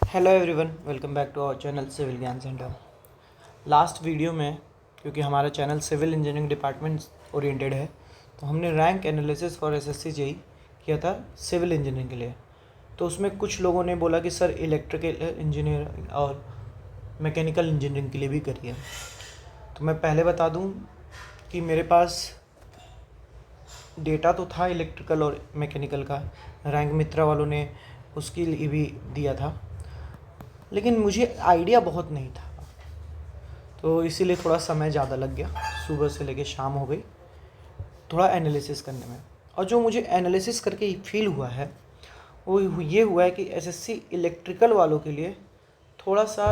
Hello everyone, welcome back to our channel civil gyan centre. Last video में, क्योंकि हमारा channel civil engineering department oriented है, तो हमने rank analysis for SSC JEE किया था सिविल इंजीनियरिंग के लिए। तो उसमें कुछ लोगों ने बोला कि सर इलेक्ट्रिकल इंजीनियरिंग और मैकेनिकल इंजीनियरिंग के लिए भी करिए। तो मैं पहले बता दूं कि मेरे पास डेटा तो था इलेक्ट्रिकल और मैकेनिकल का, रैंक मित्रा वालों ने उसके लिए भी दिया था, लेकिन मुझे आइडिया बहुत नहीं था, तो इसीलिए थोड़ा समय ज़्यादा लग गया। सुबह से लेके शाम हो गई थोड़ा एनालिसिस करने में। और जो मुझे एनालिसिस करके फील हुआ है वो ये हुआ है कि एसएससी इलेक्ट्रिकल वालों के लिए थोड़ा सा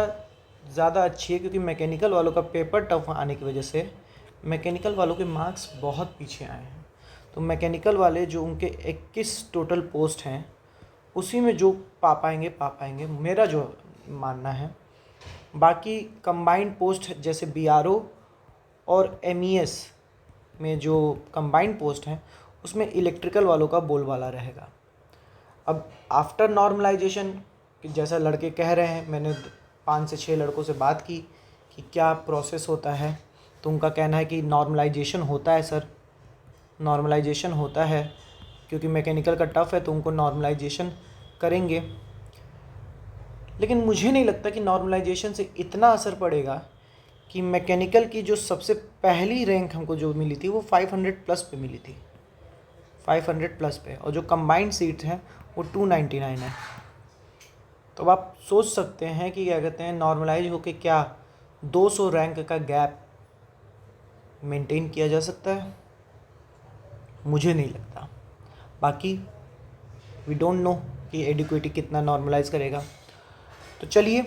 ज़्यादा अच्छी है, क्योंकि मैकेनिकल वालों का पेपर टफ आने की वजह से मैकेनिकल वालों के मार्क्स बहुत पीछे आए हैं। तो मैकेनिकल वाले जो उनके 21 टोटल पोस्ट हैं उसी में जो पा पाएंगे मेरा जो मानना है। बाकी कंबाइंड पोस्ट जैसे बीआरओ और एमईएस में जो कंबाइंड पोस्ट हैं उसमें इलेक्ट्रिकल वालों का बोलबाला रहेगा। अब आफ्टर नॉर्मलाइजेशन, जैसा लड़के कह रहे हैं, मैंने 5 से 6 लड़कों से बात की कि क्या प्रोसेस होता है, तो उनका कहना है कि नॉर्मलाइजेशन होता है सर, नॉर्मलाइजेशन होता है, क्योंकि मैकेनिकल का टफ़ है तो उनको नॉर्मलाइजेशन करेंगे। लेकिन मुझे नहीं लगता कि नॉर्मलाइजेशन से इतना असर पड़ेगा कि मैकेनिकल की जो सबसे पहली रैंक हमको जो मिली थी वो 500 प्लस पे मिली थी, 500 प्लस पे, और जो कंबाइंड सीट्स हैं वो 299 है। तो अब आप सोच सकते हैं कि क्या कहते हैं, नॉर्मलाइज होके क्या 200 रैंक का गैप मेंटेन किया जा सकता है? मुझे नहीं लगता। बाकी वी डोंट नो कि एडिक्विटी कितना नॉर्मलाइज करेगा। तो चलिए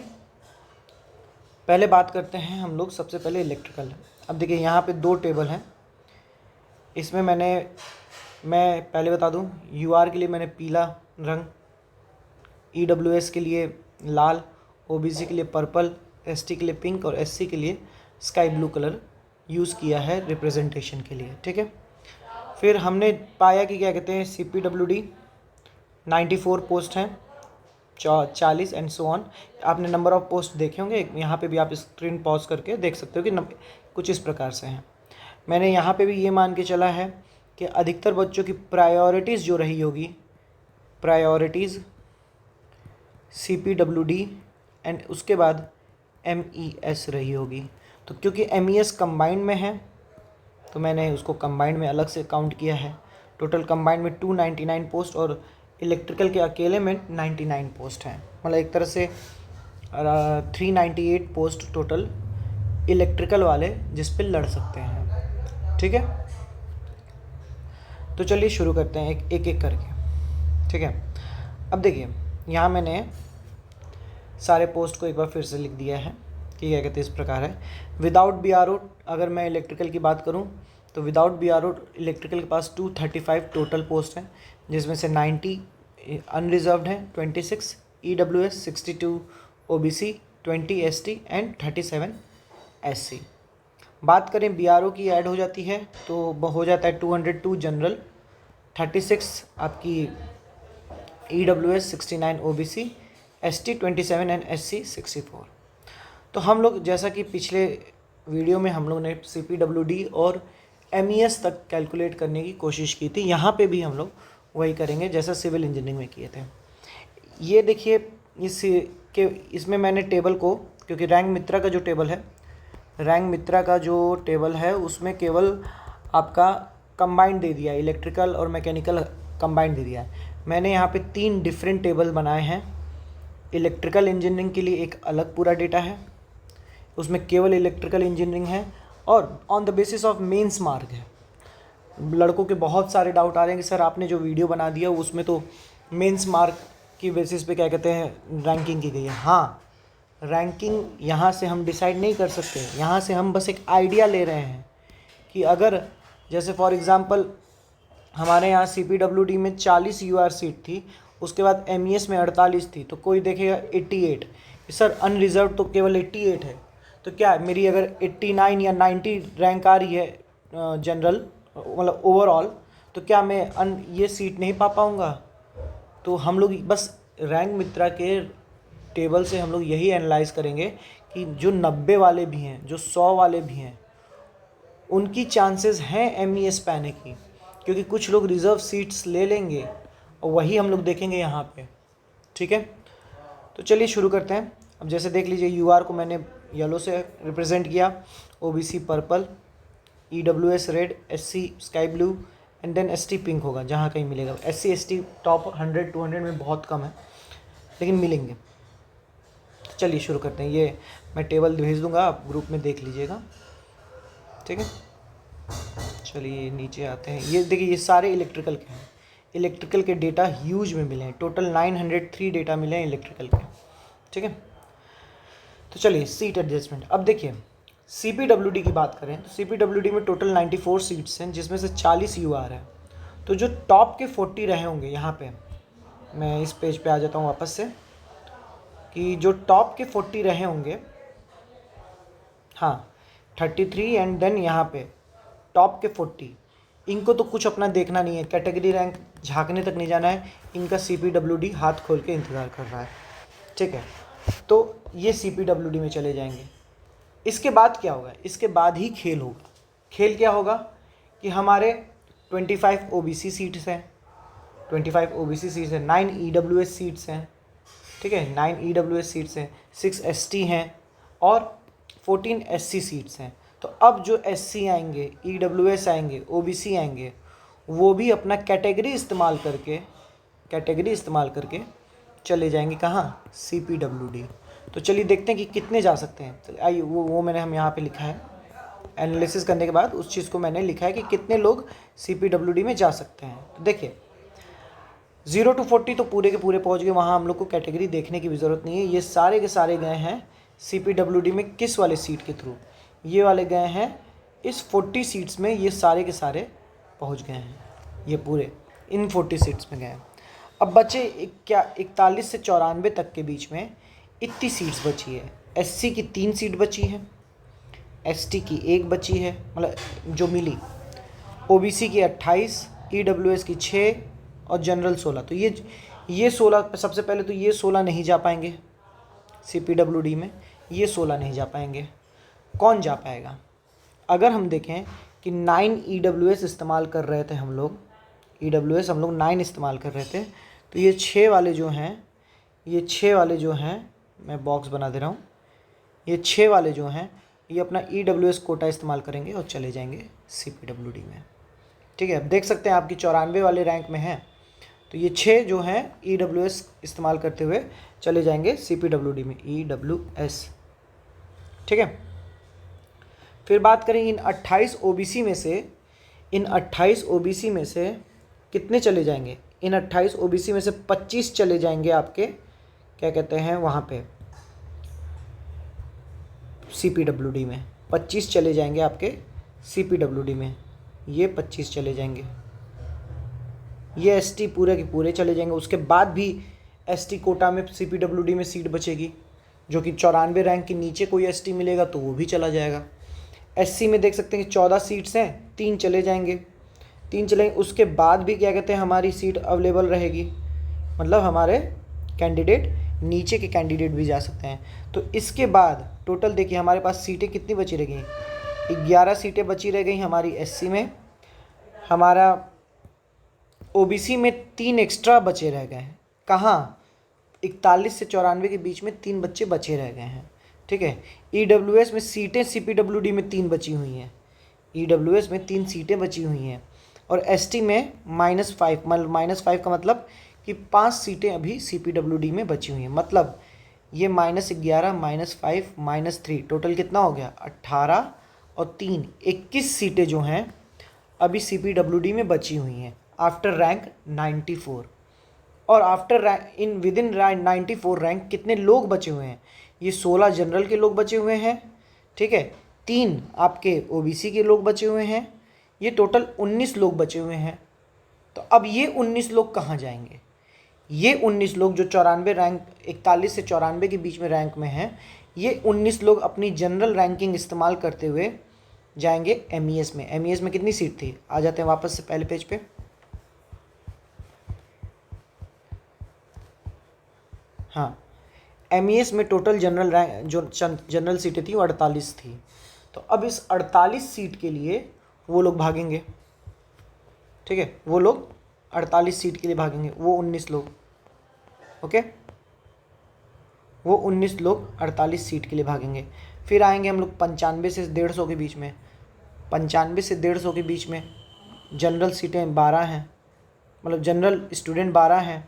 पहले बात करते हैं हम लोग सबसे पहले इलेक्ट्रिकल। अब देखिए यहाँ पे 2 टेबल हैं। इसमें मैं पहले बता दूँ, यूआर के लिए मैंने पीला रंग, ईडब्ल्यूएस के लिए लाल, ओबीसी के लिए पर्पल, एसटी के लिए पिंक और एससी के लिए स्काई ब्लू कलर यूज़ किया है रिप्रेजेंटेशन के लिए, ठीक है। फिर हमने पाया कि क्या कहते हैं, CPWD 94 पोस्ट हैं, 40 एंड सो ऑन। आपने नंबर ऑफ पोस्ट देखे होंगे, यहाँ पे भी आप स्क्रीन पॉज करके देख सकते हो कि कुछ इस प्रकार से हैं। मैंने यहाँ पे भी ये मान के चला है कि अधिकतर बच्चों की प्रायोरिटीज़ जो रही होगी, प्रायोरिटीज़ CPWD एंड उसके बाद MES रही होगी। तो क्योंकि MES कंबाइंड में है तो मैंने उसको कंबाइंड में अलग से काउंट किया है। टोटल कंबाइंड में 299 पोस्ट और इलेक्ट्रिकल के अकेले में 99 पोस्ट हैं, मतलब एक तरह से 398 पोस्ट टोटल इलेक्ट्रिकल वाले जिस पे लड़ सकते हैं, ठीक है। तो चलिए शुरू करते हैं एक एक करके, ठीक है। अब देखिए यहाँ मैंने सारे पोस्ट को एक बार फिर से लिख दिया है कि क्या कहते हैं, इस प्रकार है। विदाउट बीआरओ अगर मैं इलेक्ट्रिकल की बात करूँ तो विदाउट बीआरओ इलेक्ट्रिकल के पास 235 टोटल पोस्ट हैं, जिसमें से 90 अनरिजर्व्ड हैं, 26 EWS, 62 OBC, 20 ST and 37 SC. बात करें बीआरओ की ऐड हो जाती है तो हो जाता है 202 जनरल, 36 आपकी EWS, 69 OBC, ST 27 and SC 64। तो हम लोग जैसा कि पिछले वीडियो में हम लोग ने CPWD और MES तक कैलकुलेट करने की कोशिश की थी, यहाँ पे भी हम लोग वही करेंगे जैसा सिविल इंजीनियरिंग में किए थे। ये देखिए इसमें मैंने टेबल को, क्योंकि रैंक मित्रा का जो टेबल है, रैंक मित्रा का जो टेबल है उसमें केवल आपका कंबाइंड दे दिया है, इलेक्ट्रिकल और मैकेनिकल कंबाइंड दे दिया है। मैंने यहाँ पे 3 डिफरेंट टेबल बनाए हैं। इलेक्ट्रिकल इंजीनियरिंग के लिए एक अलग पूरा डेटा है, उसमें केवल इलेक्ट्रिकल इंजीनियरिंग है और on the basis of mains mark है। लड़कों के बहुत सारे डाउट आ रहे हैं कि सर आपने जो वीडियो बना दिया उसमें तो मेंस मार्क की बेसिस पे क्या कहते हैं रैंकिंग की गई है। हाँ, रैंकिंग यहाँ से हम डिसाइड नहीं कर सकते, यहाँ से हम बस एक आइडिया ले रहे हैं कि अगर जैसे फॉर एग्ज़ाम्पल हमारे यहाँ CPWD में 40 UR सीट थी, उसके बाद MES में 48 थी, तो कोई देखेगा 88, सर अनरिजर्व तो केवल 88 है, तो क्या मेरी अगर 89 या 90 रैंक आ रही है जनरल मतलब ओवरऑल, तो क्या मैं ये सीट नहीं पा पाऊँगा? तो हम लोग बस रैंक मित्रा के टेबल से हम लोग यही एनालाइज करेंगे कि जो 90 वाले भी हैं, जो 100 वाले भी हैं, उनकी चांसेस हैं MES पे आने की, क्योंकि कुछ लोग रिज़र्व सीट्स ले लेंगे और वही हम लोग देखेंगे यहाँ पे। ठीक है, तो चलिए शुरू करते हैं। अब जैसे देख लीजिए, UR को मैंने येलो से रिप्रेजेंट किया, OBC purple, EWS red, SC sky blue and then ST pink होगा जहाँ कहीं मिलेगा। SC ST टॉप 100-200 में बहुत कम है, लेकिन मिलेंगे। तो चलिए शुरू करते हैं। ये मैं टेबल भेज दूंगा, आप ग्रुप में देख लीजिएगा। ठीक है, चलिए नीचे आते हैं। ये देखिए, ये सारे इलेक्ट्रिकल के हैं। इलेक्ट्रिकल के डेटा ह्यूज में मिले हैं, टोटल 903 डेटा मिले हैं इलेक्ट्रिकल के। ठीक है, तो चलिए सीट एडजस्टमेंट। अब देखिए, CPWD की बात करें तो CPWD में टोटल 94 सीट्स हैं, जिसमें से 40 UR है। तो जो टॉप के 40 रहे होंगे, यहाँ पे मैं इस पेज पे आ जाता हूँ वापस से, कि जो टॉप के 40 रहे होंगे, हाँ 33, एंड देन यहाँ पे टॉप के 40, इनको तो कुछ अपना देखना नहीं है, कैटेगरी रैंक झांकने तक नहीं जाना है, इनका CPWD हाथ खोल के इंतज़ार कर रहा है। ठीक है, तो ये CPWD में चले जाएंगे। इसके बाद क्या होगा? इसके बाद ही खेल होगा। खेल क्या होगा कि हमारे 25 OBC सीट्स हैं, 25 OBC सीट्स हैं, 9 EWS सीट्स हैं। ठीक है, 9 EWS सीट्स हैं, 6 ST हैं और 14 SC सीट्स हैं। तो अब जो SC आएंगे, EWS आएंगे, OBC आएंगे, वो भी अपना कैटेगरी इस्तेमाल करके चले जाएंगे कहाँ? CPWD। तो चलिए देखते हैं कि कितने जा सकते हैं। चलिए आइए, वो मैंने हम यहाँ पे लिखा है, एनालिसिस करने के बाद उस चीज़ को मैंने लिखा है कि कितने लोग CPWD में जा सकते हैं। तो देखिए, 0 to 40 तो पूरे के पूरे पहुँच गए, वहाँ हम लोग को कैटेगरी देखने की भी ज़रूरत नहीं है। ये सारे के सारे गए हैं CPWD में किस वाले सीट के थ्रू? ये वाले गए हैं इस 40 सीट्स में, ये सारे के सारे पहुँच गए हैं, ये पूरे इन 40 सीट्स में गए हैं। अब बचे क्या 41 से 94 तक के बीच में इतनी सीट्स बची है। SC की 3 सीट बची है, ST की 1 बची है, मतलब जो मिली, OBC की 28, EWS की 6 और जनरल 16। तो ये 16, सबसे पहले तो ये 16 नहीं जा पाएंगे CPWD में, ये 16 नहीं जा पाएंगे। कौन जा पाएगा? अगर हम देखें कि 9 EWS इस्तेमाल कर रहे थे हम लोग, EWS हम लोग 9 इस्तेमाल कर रहे थे, तो ये 6 वाले जो हैं, मैं बॉक्स बना दे रहा हूँ, ये 6 वाले जो हैं, ये अपना EWS कोटा इस्तेमाल करेंगे और चले जाएंगे CPWD में। ठीक है, अब देख सकते हैं आपकी 94 वाले रैंक में हैं, तो ये 6 जो हैं EWS इस्तेमाल करते हुए चले जाएंगे CPWD में, EWS। ठीक है, फिर बात करें इन 28 OBC में से कितने चले जाएंगे? इन 28 OBC में से 25 चले जाएंगे आपके, क्या कहते हैं, वहाँ पे CPWD में। 25 चले जाएंगे आपके CPWD में, ये 25 चले जाएंगे। ये ST पूरे के पूरे चले जाएंगे। उसके बाद भी ST कोटा में CPWD में सीट बचेगी, जो कि 94 रैंक के नीचे कोई ST मिलेगा तो वो भी चला जाएगा। SC में देख सकते हैं कि 14 सीट्स हैं, 3 चले जाएंगे। उसके बाद भी क्या कहते हैं, हमारी सीट अवेलेबल रहेगी, मतलब हमारे कैंडिडेट, नीचे के कैंडिडेट भी जा सकते हैं। तो इसके बाद टोटल देखिए हमारे पास सीटें कितनी बची रह गई? 11 सीटें बची रह गई हमारी SC में। हमारा OBC में 3 एक्स्ट्रा बचे रह गए हैं। कहाँ? 41 से 94 के बीच में 3 बच्चे बचे रह गए हैं। ठीक है, EWS में सीटें CPWD में 3 बची हुई हैं, EWS में 3 सीटें बची हुई हैं, और ST में -5, -5 का मतलब कि 5 सीटें अभी CPWD में बची हुई हैं। मतलब ये -11, -5, -3, टोटल कितना हो गया? 18 और 3, 21 सीटें जो हैं अभी CPWD में बची हुई हैं आफ्टर रैंक 94। और after rank with in 94 rank कितने लोग बचे हुए हैं? ये 16 जनरल के लोग बचे हुए हैं। ठीक है, 3 आपके OBC के लोग बचे हुए हैं, ये टोटल 19 लोग बचे हुए हैं। तो अब ये 19 लोग कहाँ जाएंगे? ये 19 लोग जो 94 रैंक, 41 से 94 के बीच में रैंक में हैं, ये 19 लोग अपनी जनरल रैंकिंग इस्तेमाल करते हुए जाएंगे MES में। MES में कितनी सीट थी? आ जाते हैं वापस से पहले पेज पे। हाँ, MES में टोटल जनरल रैंक जो जनरल सीटें थी वो 48 थी। तो अब इस 48 सीट के लिए वो लोग भागेंगे, ठीक है, वो लोग 48 सीट के लिए भागेंगे, वो 19 लोग, ओके, वो 19 लोग 48 सीट के लिए भागेंगे। फिर आएंगे हम लोग 95 से 150 के बीच में, 95 से 150 के बीच में जनरल सीटें 12 हैं, मतलब जनरल स्टूडेंट 12 हैं,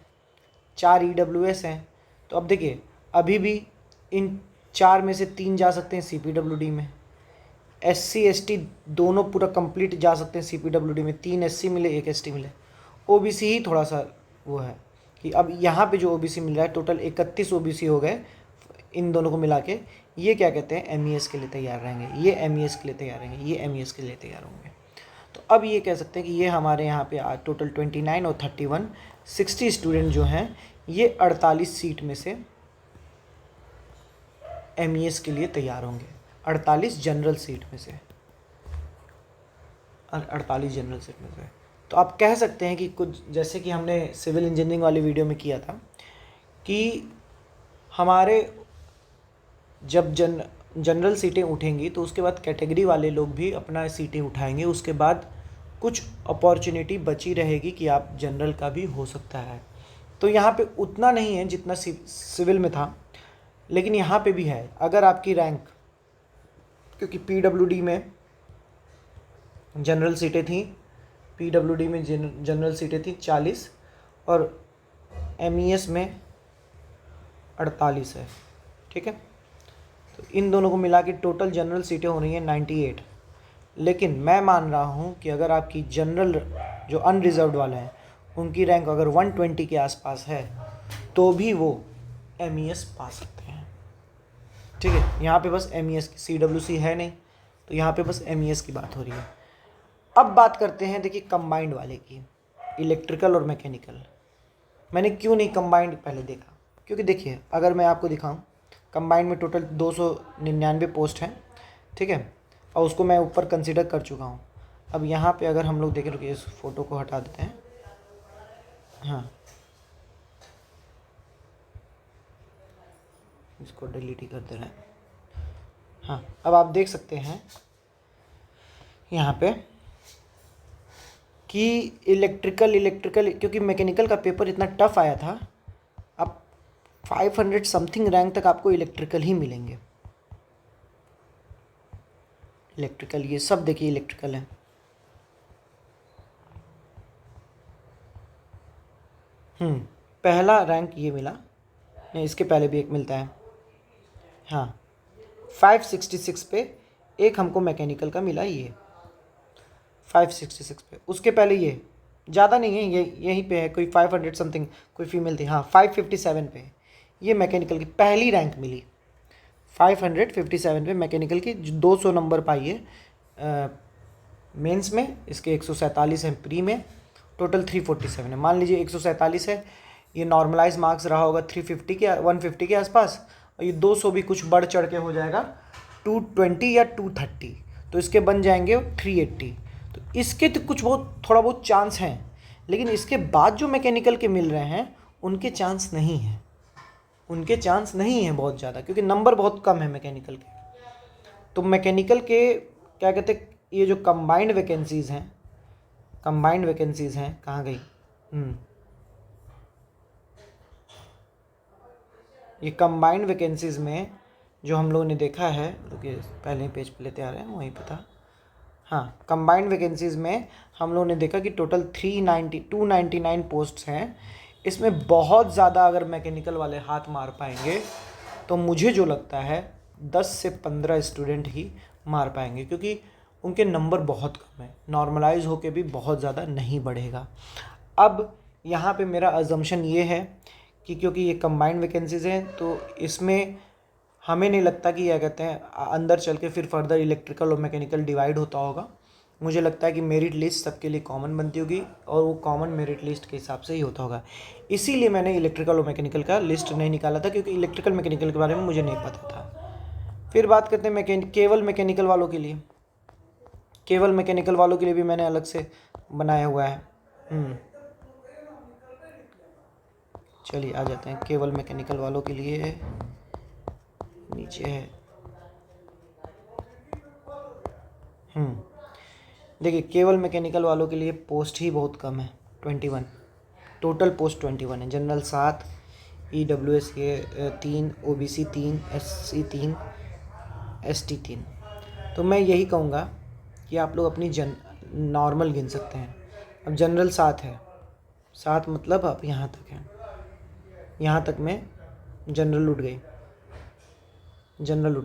4 EWS हैं। तो अब देखिए अभी भी इन 4 में से 3 जा सकते हैं CPWD में, SC ST दोनों पूरा कंप्लीट जा सकते हैं CPWD में, 3 SC मिले 1 ST मिले। OBC ही थोड़ा सा वो है कि अब यहाँ पे जो OBC मिल रहा है टोटल 31 OBC हो गए इन दोनों को मिला के, ये क्या कहते हैं MES के लिए तैयार रहेंगे, ये MES के लिए तैयार रहेंगे, ये MES के लिए तैयार होंगे। तो अब ये कह सकते हैं कि ये हमारे यहाँ पे टोटल 29 और 31 60 स्टूडेंट जो हैं ये 48 सीट में से MES के लिए तैयार होंगे, 48 जनरल सीट में से, 48 जनरल सीट में से। तो आप कह सकते हैं कि कुछ जैसे कि हमने सिविल इंजीनियरिंग वाली वीडियो में किया था कि हमारे जब जनरल सीटें उठेंगी तो उसके बाद कैटेगरी वाले लोग भी अपना सीटें उठाएंगे, उसके बाद कुछ अपॉर्चुनिटी बची रहेगी कि आप जनरल का भी हो सकता है। तो यहाँ पे उतना नहीं है जितना सिविल में था, लेकिन यहाँ पे भी है। अगर आपकी रैंक, क्योंकि PWD में जनरल सीटें थी, PWD में जनरल सीटें थी 40 और MES में 48 है, ठीक है। तो इन दोनों को मिला के टोटल जनरल सीटें हो रही हैं 98। लेकिन मैं मान रहा हूँ कि अगर आपकी जनरल जो अनरिजर्व्ड वाले हैं उनकी रैंक अगर 120 के आसपास है तो भी वो MES पा सकते हैं, ठीक है। यहाँ पे बस MES की CWC है नहीं, तो यहाँ पे बस MES की बात हो रही है। अब बात करते हैं देखिए कंबाइंड वाले की, इलेक्ट्रिकल और मैकेनिकल। मैंने क्यों नहीं कंबाइंड पहले देखा, क्योंकि देखिए अगर मैं आपको दिखाऊं कंबाइंड में टोटल 299 पोस्ट हैं, ठीक है, और उसको मैं ऊपर कंसिडर कर चुका हूं। अब यहाँ पे अगर हम लोग देखें, रुकिए इस फोटो को हटा देते हैं, हाँ इसको डिलीट ही कर दे रहे हैं। हाँ अब आप देख सकते हैं यहाँ पे कि इलेक्ट्रिकल क्योंकि मैकेनिकल का पेपर इतना टफ आया था, अब 500 समथिंग रैंक तक आपको इलेक्ट्रिकल ही मिलेंगे। इलेक्ट्रिकल ये सब देखिए इलेक्ट्रिकल है, पहला रैंक ये मिला, नहीं इसके पहले भी एक मिलता है, हाँ 566 पे एक हमको मैकेनिकल का मिला, ये 566 पे। उसके पहले ये ज़्यादा नहीं है, ये यहीं पे है, कोई 500 समथिंग कोई फीमेल थी, हाँ 557 पे ये मैकेनिकल की पहली रैंक मिली। 557 पे मैकेनिकल की 200 नंबर पाई है मेंस में, इसके 147 हैं प्री में, टोटल 347 है। मान लीजिए 147 है, ये नॉर्मलाइज मार्क्स रहा होगा 350 के 150 के आसपास, और ये 200 भी कुछ बढ़ चढ़ के हो जाएगा 220 या 230, तो इसके बन जाएंगे 380। तो इसके तो कुछ बहुत थोड़ा बहुत चांस हैं, लेकिन इसके बाद जो मैकेनिकल के मिल रहे हैं उनके चांस नहीं हैं, उनके चांस नहीं हैं बहुत ज़्यादा, क्योंकि नंबर बहुत कम है मैकेनिकल के। तो मैकेनिकल के क्या कहते हैं, ये जो कंबाइंड वैकेंसीज़ हैं, कंबाइंड वैकेंसीज़ हैं, कहाँ गई, ये कंबाइंड वैकेंसीज़ में जो हम लोगों ने देखा है, रुकिए पहले ही पेज पे लेते आ रहे हैं, वहीं पे था, हाँ कंबाइंड वैकेंसीज़ में हम लोगों ने देखा कि टोटल 299 पोस्ट्स हैं। इसमें बहुत ज़्यादा अगर मैकेनिकल वाले हाथ मार पाएंगे तो मुझे जो लगता है 10 से 15 स्टूडेंट ही मार पाएंगे, क्योंकि उनके नंबर बहुत कम है, नॉर्मलाइज होके भी बहुत ज़्यादा नहीं बढ़ेगा। अब यहाँ पे मेरा अजम्पशन ये है कि क्योंकि ये कंबाइंड वैकेंसीज़ हैं तो इसमें हमें नहीं लगता कि क्या कहते हैं अंदर चल के फिर फर्दर इलेक्ट्रिकल और मैकेनिकल डिवाइड होता होगा। मुझे लगता है कि मेरिट लिस्ट सबके लिए कॉमन बनती होगी और वो कॉमन मेरिट लिस्ट के हिसाब से ही होता होगा। इसीलिए मैंने इलेक्ट्रिकल और मैकेनिकल का लिस्ट नहीं निकाला था, क्योंकि इलेक्ट्रिकल मैकेनिकल के बारे में मुझे नहीं पता था। फिर बात करते हैं केवल मैकेनिकल वालों के लिए। केवल मैकेनिकल वालों के लिए भी मैंने अलग से बनाया हुआ है। चलिए आ जाते हैं केवल मैकेनिकल वालों के लिए। नीचे है। देखिए केवल मैकेनिकल वालों के लिए पोस्ट ही बहुत कम है, 21। टोटल पोस्ट 21 है। जनरल 7, EWS के 3, OBC 3, SC 3, ST 3। तो मैं यही कहूँगा कि आप लोग अपनी नॉर्मल गिन सकते हैं। अब जनरल 7 है, 7 मतलब अब यहाँ तक है, यहाँ तक में जनरल उठ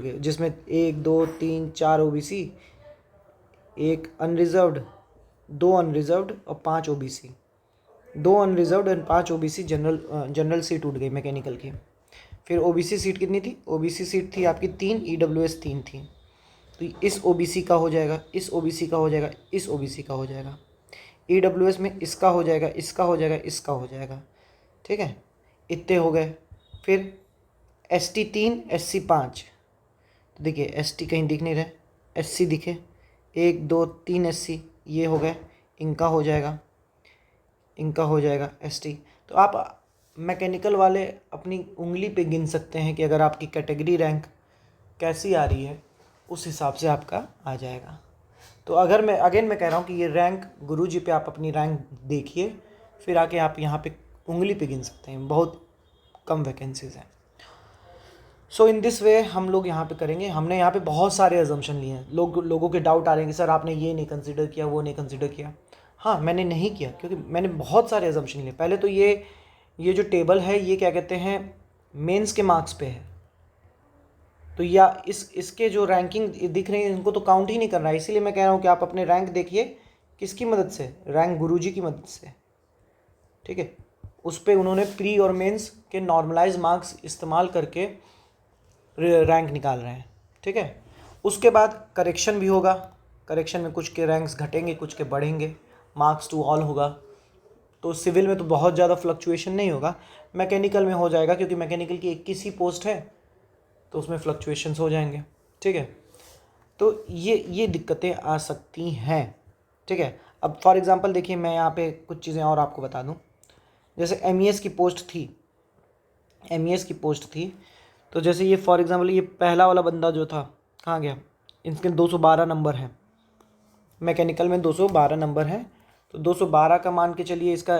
गई, जिसमें 1 2 3 4 OBC, 1 अनरिजर्व्ड, 2 अनरिजर्व्ड और 5 OBC। 2 अनरिजर्व्ड और 5 OBC जनरल सीट उठ गई मैकेनिकल की। फिर OBC सीट कितनी थी? OBC सीट थी आपकी 3, EWS 3 थी। तो इस OBC का हो जाएगा, इस OBC का हो जाएगा, इस OBC का हो जाएगा, EWS में इसका हो जाएगा, इसका हो जाएगा, इसका हो जाएगा। ठीक है, इतने हो गए। फिर ST 3, SC 5। तो देखिए ST कहीं दिख नहीं रहे, SC दिखे, 1 2 3 SC, ये हो गए, इनका हो जाएगा, इनका हो जाएगा ST। तो आप मैकेनिकल वाले अपनी उंगली पे गिन सकते हैं कि अगर आपकी कैटेगरी रैंक कैसी आ रही है, उस हिसाब से आपका आ जाएगा। तो अगर मैं कह रहा हूँ कि ये रैंक गुरुजी पे आप अपनी रैंक देखिए, फिर आके आप यहाँ पे उंगली पे गिन सकते हैं, बहुत कम वैकेंसीज़ हैं। सो इन दिस वे हम लोग यहाँ पे करेंगे। हमने यहाँ पे बहुत सारे अजम्पशन लिए हैं। लोगों के डाउट आ रहे हैं कि सर आपने ये नहीं कंसिडर किया, वो नहीं कंसिडर किया। हाँ, मैंने नहीं किया क्योंकि मैंने बहुत सारे अजम्पशन लिए। पहले तो ये जो टेबल है ये क्या कहते हैं, मेंस के मार्क्स पे है। तो या इसके जो रैंकिंग दिख रही है इनको तो काउंट ही नहीं कर रहा है। इसीलिए मैं कह रहा हूँ कि आप अपने रैंक देखिए, किसकी मदद से? रैंक गुरुजी की मदद से। ठीक है, उस पर उन्होंने प्री और मेंस के नॉर्मलाइज मार्क्स इस्तेमाल करके रैंक निकाल रहे हैं। ठीक है, उसके बाद करेक्शन भी होगा। करेक्शन में कुछ के रैंक्स घटेंगे, कुछ के बढ़ेंगे, मार्क्स टू ऑल होगा। तो सिविल में तो बहुत ज़्यादा फ्लक्चुएशन नहीं होगा, मैकेनिकल में हो जाएगा क्योंकि मैकेनिकल की 21 ही पोस्ट है, तो उसमें फ्लक्चुएशंस हो जाएंगे। ठीक है, तो ये दिक्कतें आ सकती हैं। ठीक है, अब फॉर एग्जांपल देखिए, मैं यहाँ पे कुछ चीज़ें और आपको बता दूँ। जैसे MES की पोस्ट थी, तो जैसे ये फॉर एग्जांपल ये पहला वाला बंदा जो था, कहाँ गया? इसके 212 नंबर है, मैकेनिकल में 212 नंबर है। तो 212 का मान के चलिए, इसका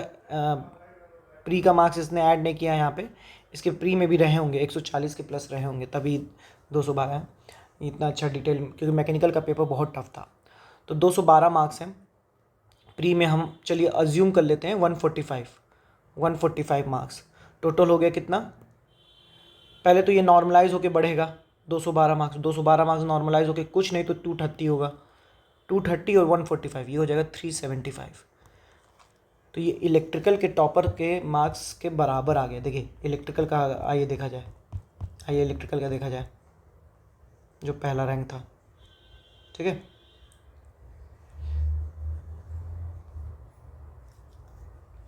प्री का मार्क्स इसने ऐड नहीं किया यहाँ पे, इसके प्री में भी रहे होंगे, 140 के प्लस रहे होंगे, तभी 212 है। इतना अच्छा डिटेल, क्योंकि मैकेनिकल का पेपर बहुत टफ था। तो 212 मार्क्स हैं प्री में। हम चलिए अज्यूम कर लेते हैं 145 मार्क्स टोटल हो गया। कितना? पहले तो ये नॉर्मलाइज होके बढ़ेगा, 212 मार्क्स नॉर्मलाइज होके कुछ नहीं तो 230 होगा, 230 और 145 ये हो जाएगा 375। तो ये इलेक्ट्रिकल के टॉपर के मार्क्स के बराबर आ गया। देखिए इलेक्ट्रिकल का, आइए इलेक्ट्रिकल का देखा जाए, जो पहला रैंक था। ठीक है,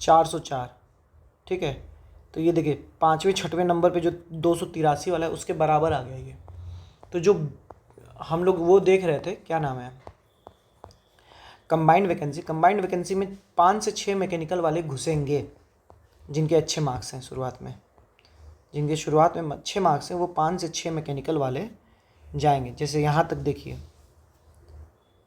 $404। ठीक है, तो ये देखिए 5वें 6वें नंबर पे जो 283 वाला है उसके बराबर आ गया ये। तो जो हम लोग वो देख रहे थे, क्या नाम है, कंबाइंड वैकेंसी में 5 से 6 मैकेनिकल वाले घुसेंगे, जिनके अच्छे मार्क्स हैं शुरुआत में, जिनके शुरुआत में अच्छे मार्क्स हैं, वो 5 से 6 मैकेनिकल वाले जाएंगे। जैसे यहाँ तक देखिए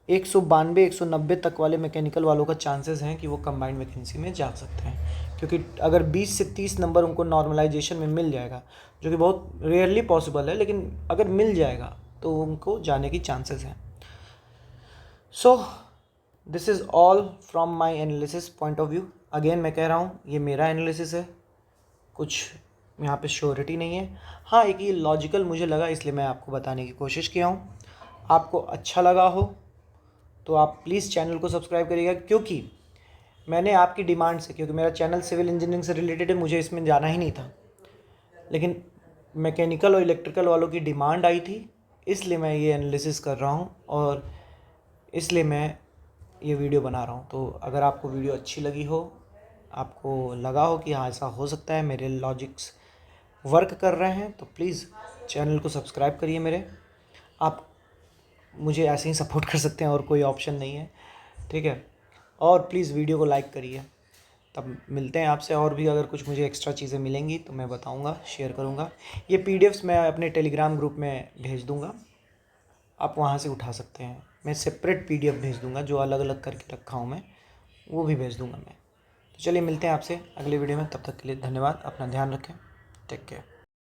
192 190 तक वाले मैकेनिकल वालों का चांसेस हैं कि वो कंबाइंड वैकेंसी में जा सकते हैं, क्योंकि अगर 20 से 30 नंबर उनको नॉर्मलाइजेशन में मिल जाएगा, जो कि बहुत रेयरली पॉसिबल है, लेकिन अगर मिल जाएगा तो उनको जाने की चांसेस हैं। So this is all from my analysis point of view. Again मैं कह रहा हूँ ये मेरा एनालिसिस है, कुछ यहाँ पे श्योरिटी नहीं है। हाँ, एक ये लॉजिकल मुझे लगा, इसलिए मैं आपको बताने की कोशिश किया हूँ। आपको अच्छा लगा हो तो आप प्लीज़ चैनल को सब्सक्राइब करिएगा, क्योंकि मैंने आपकी डिमांड से, क्योंकि मेरा चैनल सिविल इंजीनियरिंग से रिलेटेड है, मुझे इसमें जाना ही नहीं था, लेकिन मैकेनिकल और इलेक्ट्रिकल वालों की डिमांड आई थी, इसलिए मैं ये एनालिसिस कर रहा हूँ और इसलिए मैं ये वीडियो बना रहा हूँ। तो अगर आपको वीडियो अच्छी लगी हो, आपको लगा हो कि हाँ ऐसा हो सकता है, मेरे लॉजिक्स वर्क कर रहे हैं, तो प्लीज़ चैनल को सब्सक्राइब करिए मेरे। आप मुझे ऐसे ही सपोर्ट कर सकते हैं, और कोई ऑप्शन नहीं है। ठीक है, और प्लीज़ वीडियो को लाइक करिए। तब मिलते हैं आपसे। और भी अगर कुछ मुझे एक्स्ट्रा चीज़ें मिलेंगी तो मैं बताऊँगा, शेयर करूँगा। ये PDFs मैं अपने टेलीग्राम ग्रुप में भेज दूँगा, आप वहाँ से उठा सकते हैं। मैं सेपरेट PDF भेज दूँगा, जो अलग अलग करके रखा हूँ मैं, वो भी भेज दूँगा मैं। तो चलिए मिलते हैं आपसे अगले वीडियो में, तब तक के लिए धन्यवाद। अपना ध्यान रखें, टेक केयर।